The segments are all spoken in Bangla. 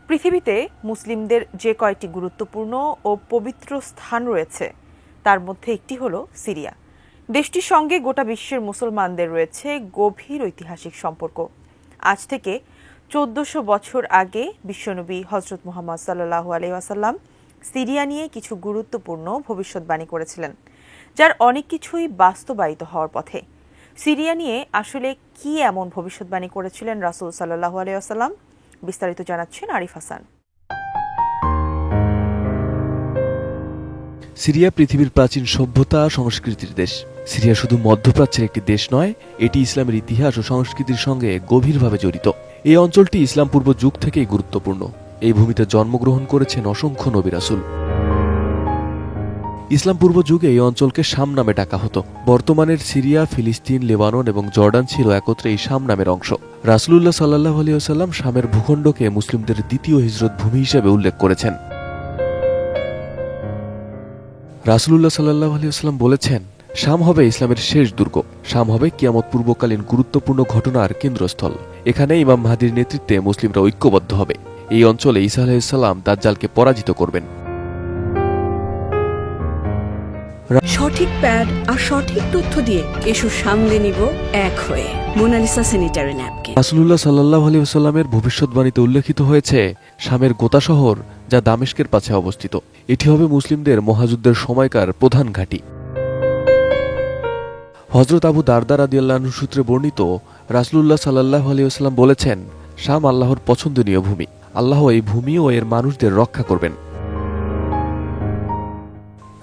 পৃথিবীতে মুসলিমদের যে কয়টি গুরুত্বপূর্ণ ও পবিত্র স্থান রয়েছে তার মধ্যে একটি হলো সিরিয়া। দেশটির সঙ্গে গোটা বিশ্বের মুসলমানদের রয়েছে গভীর ঐতিহাসিক সম্পর্ক। আজ থেকে 1400 বছর আগে বিশ্বনবী হযরত মুহাম্মদ সাল্লাল্লাহু আলাইহি ওয়াসাল্লাম সিরিয়া নিয়ে কিছু গুরুত্বপূর্ণ ভবিষ্যদ্বাণী করেছিলেন, যার অনেক কিছুই বাস্তবায়িত হওয়ার পথে। সিরিয়া নিয়ে আসলে কি এমন ভবিষ্যদ্বাণী করেছিলেন রাসূল সাল্লাল্লাহু আলাইহি ওয়াসাল্লাম? বিস্তারিত জানাচ্ছেন আরিফ হাসান। সিরিয়া পৃথিবীর প্রাচীন সভ্যতা সংস্কৃতির দেশ। সিরিয়া শুধু মধ্যপ্রাচ্যের একটি দেশ নয়, এটি ইসলামের ইতিহাস ও সংস্কৃতির সঙ্গে গভীরভাবে জড়িত। এই অঞ্চলটি ইসলাম পূর্ব যুগ থেকেই গুরুত্বপূর্ণ। এই ভূমিতে জন্মগ্রহণ করেছেন অসংখ্য নবী রাসূল। ইসলাম পূর্ব যুগে এই অঞ্চলকে শাম নামে ডাকা হতো। বর্তমানের সিরিয়া, ফিলিস্তিন, লেবানন এবং জর্ডান ছিল একত্রে এই শাম নামের অংশ। রাসূলুল্লাহ সাল্লাল্লাহু আলাইহি ওয়াসাল্লাম শামের ভূখণ্ডকে মুসলিমদের দ্বিতীয় হিজরত ভূমি হিসেবে উল্লেখ করেছেন। রাসূলুল্লাহ সাল্লাল্লাহু আলাইহি ওয়াসাল্লাম বলেছেন, শাম হবে ইসলামের শেষ দুর্গ। শাম হবে কিয়ামত পূর্বকালীন গুরুত্বপূর্ণ ঘটনার কেন্দ্রস্থল। এখানে ইমাম মাহদীর নেতৃত্বে মুসলিমরা ঐক্যবদ্ধ হবে। এই অঞ্চলে ঈসা আলাইহিস সালাম দাজ্জালকে পরাজিত করবেন। সঠিক প্যাড আর সঠিক তথ্য দিয়ে এসব সামলে নিব এক হয়ে। Mona Lisa sanitary napkin. রাসূলুল্লাহ সাল্লাল্লাহু আলাইহি ওয়াসাল্লামের ভবিষ্যদ্বাণীতে উল্লেখিত হয়েছে শামের গোতা শহর, যা দামেস্কের পাশে অবস্থিত। এটি হবে মুসলিমদের মহাযুদ্ধের সময়কার প্রধান ঘাঁটি। হযরত আবু দারদা রাদিয়াল্লাহু আনহু সূত্রে বর্ণিত, রাসূলুল্লাহ সাল্লাল্লাহু আলাইহি ওয়াসাল্লাম বলেছেন, শাম আল্লাহর পছন্দনীয় ভূমি। আল্লাহ এই ভূমি ও এর মানুষদের রক্ষা করবেন।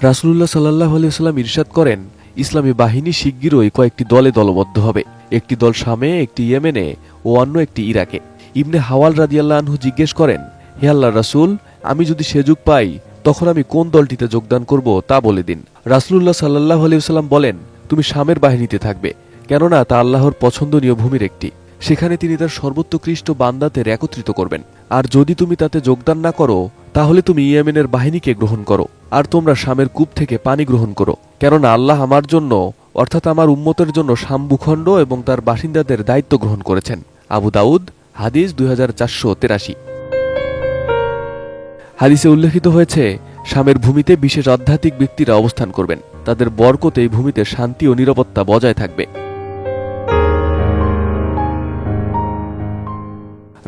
রাসূলুল্লাহ সাল্লাল্লাহু আলাইহি ওয়াসাল্লাম ইরশাদ করেন, ইসলামী বাহিনী শিগগিরই কয়েকটি দলে দলবদ্ধ হবে। একটি দল শামে, একটি ইয়েমেনে ও অন্য একটি ইরাকে। ইবনে হাওয়াল রাদিয়াল্লাহু আনহু জিজ্ঞেস করেন, হে আল্লাহর রাসূল, আমি যদি সুযোগ পাই তখন আমি কোন দলটিতে যোগদান করব তা বলে দিন। রাসূলুল্লাহ সাল্লাল্লাহু আলাইহি ওয়াসাল্লাম বলেন, তুমি শামের বাহিনীতে থাকবে, কেননা তা আল্লাহর পছন্দনীয় ভূমির একটি। সেখানে তিনি তার সর্বোৎকৃষ্ট বান্দাদের একত্রিত করবেন। আর যদি তুমি তাতে যোগদান না করো তাহলে তুমি ইয়েমেনের বাহিনীকে গ্রহণ করো, আর তোমরা শামের কূপ থেকে পানি গ্রহণ করো, কেননা আল্লাহ আমার জন্য অর্থাৎ আমার উম্মতের জন্য শাম ভূখণ্ড এবং তার বাসিন্দাদের দায়িত্ব গ্রহণ করেছেন। আবু দাউদ, হাদিস 2483। হাদিসে উল্লেখিত হয়েছে, শামের ভূমিতে বিশেষ আধ্যাত্মিক ব্যক্তিরা অবস্থান করবেন। তাদের বরকতে এই ভূমিতে শান্তি ও নিরাপত্তা বজায় থাকবে।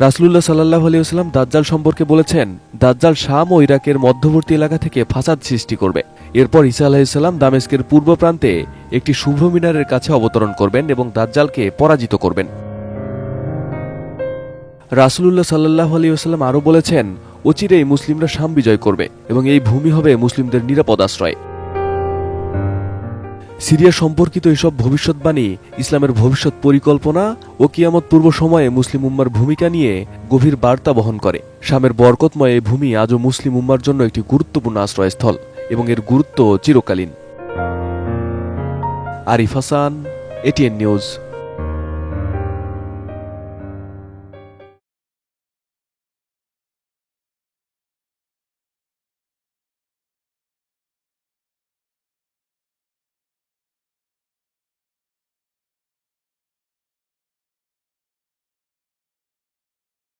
রাসূলুল্লাহ সাল্লাল্লাহু আলাইহি ওয়াসাল্লাম দাজ্জাল সম্পর্কে বলেছেন, দাজ্জাল শাম ও ইরাকের মধ্যবর্তী এলাকা থেকে ফাসাদ সৃষ্টি করবে। এরপর ঈসা আলাইহিস সালাম দামেস্কের পূর্ব প্রান্তে একটি শুভ্র মিনারের কাছে অবতরণ করবেন এবং দাজ্জালকে পরাজিত করবেন। রাসূলুল্লাহ সাল্লাল্লাহু আলাইহি ওয়াসাল্লাম আরও বলেছেন, অচিরেই মুসলিমরা শাম বিজয় করবে এবং এই ভূমি হবে মুসলিমদের নিরাপদ আশ্রয়। সিরিয়া সম্পর্কিত এসব ভবিষ্যদ্বাণী ইসলামের ভবিষ্যৎ পরিকল্পনা ও কিয়ামত পূর্ব সময়ে মুসলিম উম্মার ভূমিকা নিয়ে গভীর বার্তা বহন করে। শামের বরকতময় এই ভূমি আজও মুসলিম উম্মার জন্য একটি গুরুত্বপূর্ণ আশ্রয়স্থল এবং এর গুরুত্ব চিরকালীন। Arif Hasan, ATN news.